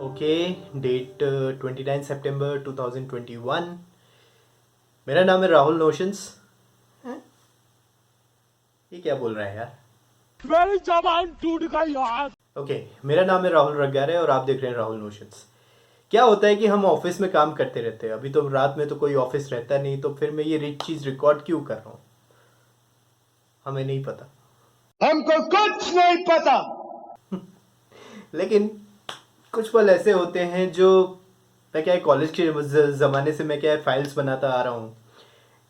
Okay, date 29 सितंबर 2021। मेरा नाम है राहुल नोशंस। ये क्या बोल रहा है यार? मेरी जबान टूट गई यार। ओके, मेरा नाम है राहुल रग्गारे और आप देख रहे हैं राहुल नोशंस। क्या होता है कि हम ऑफिस में काम करते रहते हैं। अभी तो रात में तो कोई ऑफिस रहता नहीं, तो फिर मैं ये रिच चीज रिकॉर्ड क्यों कर रहा हूँ हमें नहीं पता। हमको कुछ नहीं पता। लेकिन कुछ पल ऐसे होते हैं जो मैं क्या है, कॉलेज के ज़माने से मैं क्या है फाइल्स बनाता आ रहा हूँ।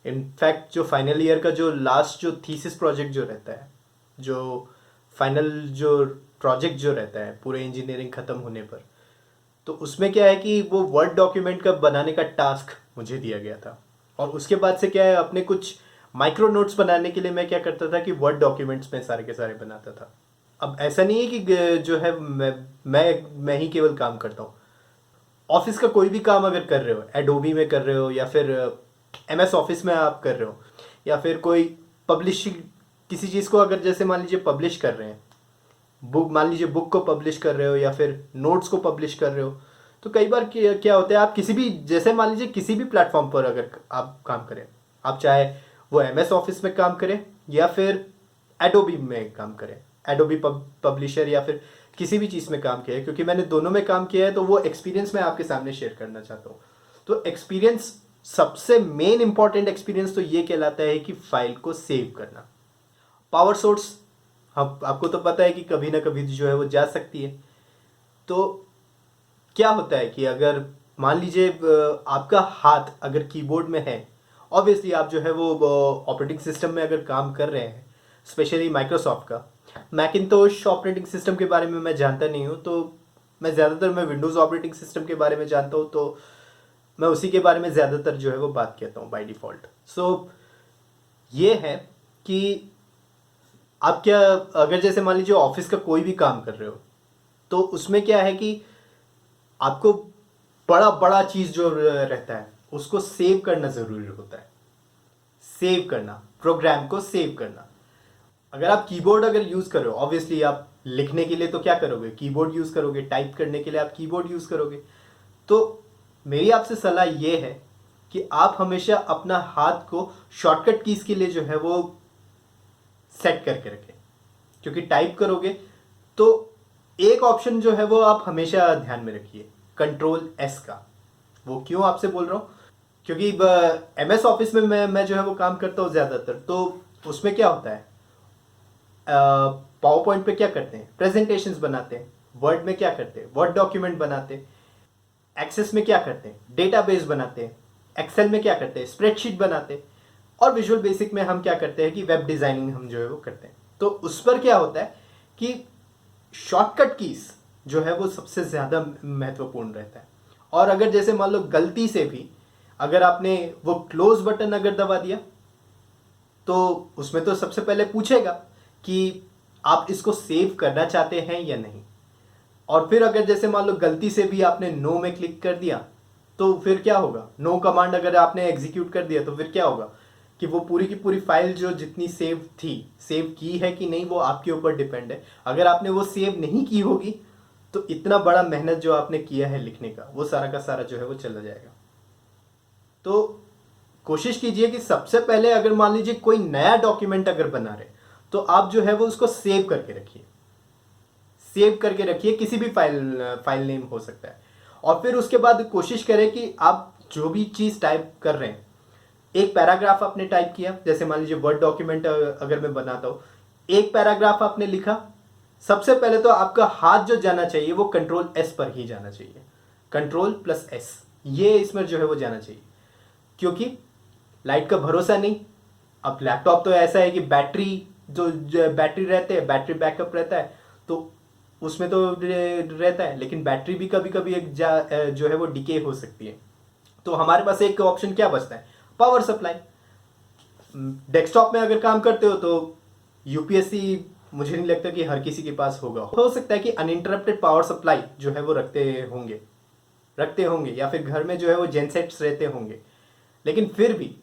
इनफैक्ट जो फाइनल ईयर का जो लास्ट जो थीसिस प्रोजेक्ट जो रहता है, जो फाइनल जो प्रोजेक्ट जो रहता है पूरे इंजीनियरिंग ख़त्म होने पर, तो उसमें क्या है कि वो वर्ड डॉक्यूमेंट का बनाने का टास्क मुझे दिया गया था। और उसके बाद से क्या है, अपने कुछ माइक्रो नोट्स बनाने के लिए मैं क्या करता था कि वर्ड डॉक्यूमेंट्स में सारे के सारे बनाता था। अब ऐसा नहीं है कि जो है मैं ही केवल काम करता हूँ। ऑफिस का कोई भी काम अगर कर रहे हो, एडोबी में कर रहे हो या फिर एमएस ऑफिस में आप कर रहे हो, या फिर कोई पब्लिशिंग किसी चीज़ को अगर जैसे मान लीजिए पब्लिश कर रहे हैं, बुक मान लीजिए बुक को पब्लिश कर रहे हो या फिर नोट्स को पब्लिश कर रहे हो, तो कई बार क्या होता है, आप किसी भी जैसे मान लीजिए किसी भी प्लेटफॉर्म पर अगर आप काम करें, आप चाहे वो एमएस ऑफिस में काम करें या फिर एडोबी में काम करें, एडोबी पब्लिशर या फिर किसी भी चीज़ में काम किया है, क्योंकि मैंने दोनों में काम किया है, तो वो एक्सपीरियंस मैं आपके सामने शेयर करना चाहता हूँ। तो एक्सपीरियंस, सबसे मेन इंपॉर्टेंट एक्सपीरियंस तो ये कहलाता है कि फाइल को सेव करना। पावर सोर्स, हम आपको तो पता है कि कभी ना कभी जो है वो जा सकती है। तो क्या होता है कि अगर मान लीजिए आपका हाथ अगर कीबोर्ड में है, ऑब्वियसली आप जो है वो ऑपरेटिंग सिस्टम में अगर काम कर रहे हैं, स्पेशली माइक्रोसॉफ्ट का। मैकिंतोश ऑपरेटिंग सिस्टम के बारे में मैं जानता नहीं हूँ, तो मैं विंडोज़ ऑपरेटिंग सिस्टम के बारे में जानता हूँ, तो मैं उसी के बारे में ज़्यादातर जो है वो बात कहता हूँ बाय डिफ़ॉल्ट। सो ये है कि आप क्या, अगर जैसे मान लीजिए ऑफिस का कोई भी काम कर रहे हो, तो उसमें क्या है कि आपको बड़ा बड़ा चीज़ जो रहता है उसको सेव करना ज़रूरी होता है। सेव करना, प्रोग्राम को सेव करना। अगर आप कीबोर्ड अगर यूज़ कर रहे हो, ऑब्वियसली आप लिखने के लिए तो क्या करोगे, कीबोर्ड यूज़ करोगे, टाइप करने के लिए आप कीबोर्ड यूज़ करोगे। तो मेरी आपसे सलाह ये है कि आप हमेशा अपना हाथ को शॉर्टकट कीज़ के लिए जो है वो सेट करके रखें, क्योंकि टाइप करोगे तो एक ऑप्शन जो है वो आप हमेशा ध्यान में रखिए, कंट्रोल एस का। वो क्यों आपसे बोल रहा हूँ, क्योंकि एमएस ऑफिस में मैं जो है वो काम करता हूँ ज़्यादातर, तो उसमें क्या होता है, पावर पॉइंट पे क्या करते हैं, प्रेजेंटेशंस बनाते हैं। वर्ड में क्या करते हैं, वर्ड डॉक्यूमेंट बनाते हैं। एक्सेस में क्या करते हैं, डेटाबेस बनाते हैं। एक्सेल में क्या करते हैं, स्प्रेडशीट बनाते हैं। और विजुअल बेसिक में हम क्या करते हैं कि वेब डिज़ाइनिंग हम जो है वो करते हैं। तो उस पर क्या होता है कि शॉर्टकट कीज जो है वो सबसे ज़्यादा महत्वपूर्ण रहता है। और अगर जैसे मान लो गलती से भी अगर आपने वो क्लोज बटन अगर दबा दिया, तो उसमें तो सबसे पहले पूछेगा कि आप इसको सेव करना चाहते हैं या नहीं। और फिर अगर जैसे मान लो गलती से भी आपने नो में क्लिक कर दिया, तो फिर क्या होगा, नो कमांड अगर आपने एग्जीक्यूट कर दिया, तो फिर क्या होगा कि वो पूरी की पूरी फाइल जो जितनी सेव थी, सेव की है कि नहीं वो आपके ऊपर डिपेंड है। अगर आपने वो सेव नहीं की होगी, तो इतना बड़ा मेहनत जो आपने किया है लिखने का, वो सारा का सारा जो है वो चला जाएगा। तो कोशिश कीजिए कि सबसे पहले अगर मान लीजिए कोई नया डॉक्यूमेंट अगर बना रहे, तो आप जो है वो उसको सेव करके रखिए। सेव करके रखिए, किसी भी फाइल नेम हो सकता है। और फिर उसके बाद कोशिश करें कि आप जो भी चीज़ टाइप कर रहे हैं, एक पैराग्राफ आपने टाइप किया, जैसे मान लीजिए वर्ड डॉक्यूमेंट अगर मैं बनाता हूँ, एक पैराग्राफ आपने लिखा, सबसे पहले तो आपका हाथ जो जाना चाहिए वो कंट्रोल एस पर ही जाना चाहिए। कंट्रोल प्लस एस, ये इसमें जो है वो जाना चाहिए, क्योंकि लाइट का भरोसा नहीं। अब लैपटॉप तो ऐसा है कि बैटरी जो बैटरी रहते हैं, बैटरी बैकअप रहता है, तो उसमें तो रहता है, लेकिन बैटरी भी कभी कभी जो है वो डिके हो सकती है। तो हमारे पास एक ऑप्शन क्या बचता है, पावर सप्लाई। डेस्कटॉप में अगर काम करते हो तो यूपीएससी मुझे नहीं लगता कि हर किसी के पास होगा। हो सकता है कि अनइंटरप्टेड पावर सप्लाई जो है वो रखते होंगे या फिर घर में जो है वो जेनसेट्स रहते होंगे। लेकिन फिर भी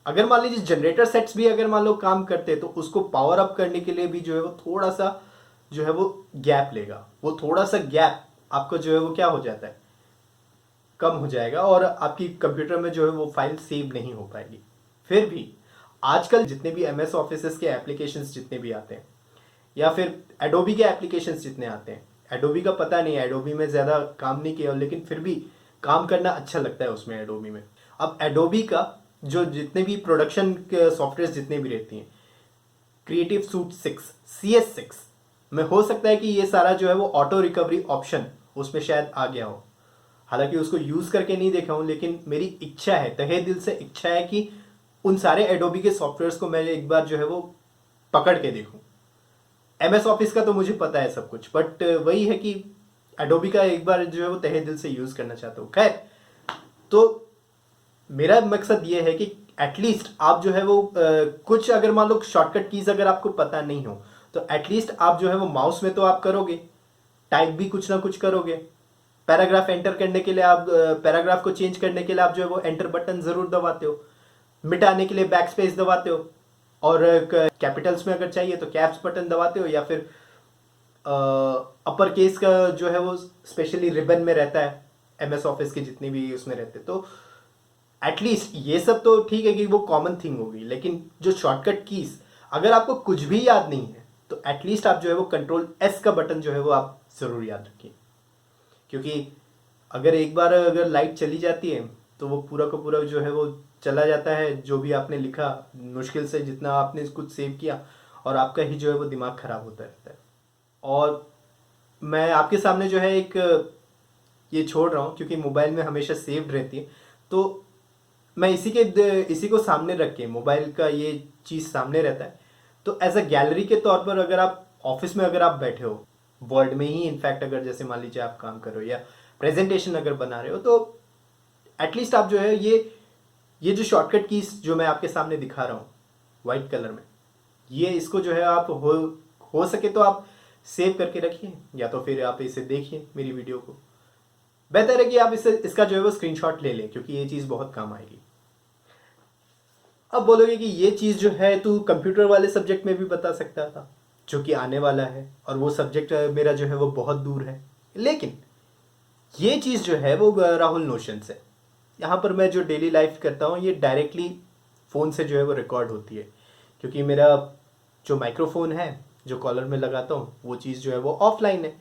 अगर मान लीजिए जनरेटर सेट्स भी अगर मान लो काम करते हैं, तो उसको पावर अप करने के लिए भी जो है वो थोड़ा सा जो है वो गैप लेगा। वो थोड़ा सा गैप आपको जो है वो क्या हो जाता है, कम हो जाएगा और आपकी कंप्यूटर में जो है वो फाइल सेव नहीं हो पाएगी। फिर भी आजकल जितने भी एमएस ऑफिस के एप्लीकेशंस जितने भी आते हैं या फिर एडोबी के एप्लीकेशंस जितने आते हैं, एडोबी का पता नहीं, एडोबी में ज़्यादा काम नहीं किया लेकिन फिर भी काम करना अच्छा लगता है उसमें एडोबी में। अब एडोबी का जो जितने भी प्रोडक्शन सॉफ्टवेयर जितने भी रहती हैं, क्रिएटिव सूट 6, CS6 में हो सकता है कि ये सारा जो है वो ऑटो रिकवरी ऑप्शन उसमें शायद आ गया हो। हालांकि उसको यूज़ करके नहीं देखा हूँ, लेकिन मेरी इच्छा है, तहे दिल से इच्छा है कि उन सारे एडोबी के सॉफ्टवेयर्स को मैं एक बार जो है वो पकड़ के देखूं। एमएस ऑफिस का तो मुझे पता है सब कुछ, बट वही है कि एडोबी का एक बार जो है वो तहे दिल से यूज़ करना चाहता हूँ। खैर, तो मेरा मकसद ये है कि एटलीस्ट आप जो है वो कुछ अगर मान लो शॉर्टकट कीज अगर आपको पता नहीं हो तो एटलीस्ट आप जो है वो माउस में तो आप करोगे, टाइप भी कुछ ना कुछ करोगे। पैराग्राफ एंटर करने के लिए आप पैराग्राफ को चेंज करने के लिए आप जो है वो एंटर बटन ज़रूर दबाते हो, मिटाने के लिए बैक स्पेस दबाते हो, और कैपिटल्स में अगर चाहिए तो कैप्स बटन दबाते हो, या फिर अपर केस का जो है वो स्पेशली रिबन में रहता है एमएस ऑफिस के जितने भी उसमें रहते हैं। तो एटलीस्ट ये सब तो ठीक है कि वो कॉमन थिंग होगी, लेकिन जो शॉर्टकट कीज अगर आपको कुछ भी याद नहीं है तो एटलीस्ट आप जो है वो Ctrl+S का बटन जो है वो आप ज़रूर याद रखिए, क्योंकि अगर एक बार अगर लाइट चली जाती है तो वो पूरा का पूरा जो है वो चला जाता है, जो भी आपने लिखा मुश्किल से जितना आपने कुछ सेव किया, और आपका ही जो है वो दिमाग ख़राब होता रहता है। और मैं आपके सामने जो है एक ये छोड़ रहा हूँ क्योंकि मोबाइल में हमेशा सेव्ड रहती है, तो मैं इसी को सामने रख के, मोबाइल का ये चीज़ सामने रहता है, तो एज अ गैलरी के तौर पर अगर आप ऑफिस में अगर आप बैठे हो, वर्ड में ही इनफैक्ट अगर जैसे मान लीजिए आप काम कर रहे हो या प्रेजेंटेशन अगर बना रहे हो, तो एटलीस्ट आप जो है ये जो शॉर्टकट कीज जो मैं आपके सामने दिखा रहा हूँ वाइट कलर में, ये इसको जो है आप हो सके तो आप सेव करके रखिए, या तो फिर आप इसे देखिए मेरी वीडियो को। बेहतर है कि आप इसका जो है वो स्क्रीनशॉट ले लें, क्योंकि ये चीज़ बहुत काम आएगी। अब बोलोगे कि ये चीज़ जो है तू कंप्यूटर वाले सब्जेक्ट में भी बता सकता था, जो कि आने वाला है, और वो सब्जेक्ट मेरा जो है वो बहुत दूर है। लेकिन ये चीज़ जो है वो राहुल नोशन से, यहाँ पर मैं जो डेली लाइफ करता हूँ ये डायरेक्टली फ़ोन से जो है वो रिकॉर्ड होती है, क्योंकि मेरा जो माइक्रोफोन है जो कॉलर में लगाता हूँ वो चीज़ जो है वो ऑफलाइन है,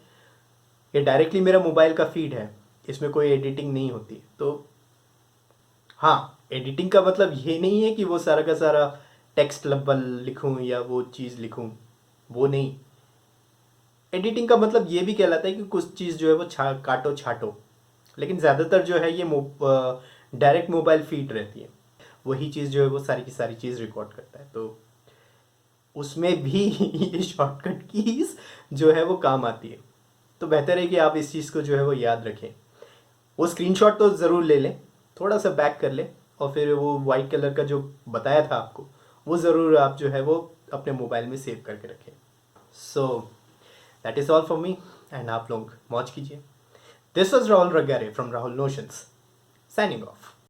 ये डायरेक्टली मेरा मोबाइल का फीड है, इसमें कोई एडिटिंग नहीं होती। तो हाँ, एडिटिंग का मतलब ये नहीं है कि वो सारा का सारा टेक्स्ट लिखूँ या वो चीज़ लिखूँ, वो नहीं। एडिटिंग का मतलब ये भी कहलाता है कि कुछ चीज़ जो है वो काटो छाटो, लेकिन ज़्यादातर जो है ये डायरेक्ट मोबाइल फीड रहती है, वही चीज़ जो है वो सारी की सारी चीज़ रिकॉर्ड करता है। तो उसमें भी ये शॉर्टकट कीज जो है वो काम आती है। तो बेहतर है कि आप इस चीज़ को जो है वो याद रखें। वो स्क्रीनशॉट तो ज़रूर ले लें, थोड़ा सा बैक कर लें, और फिर वो वाइट कलर का जो बताया था आपको वो ज़रूर आप जो है वो अपने मोबाइल में सेव करके रखें। So that is all for me, and आप लोग मौज कीजिए। This was Rahul Ragare from Rahul notions, signing of.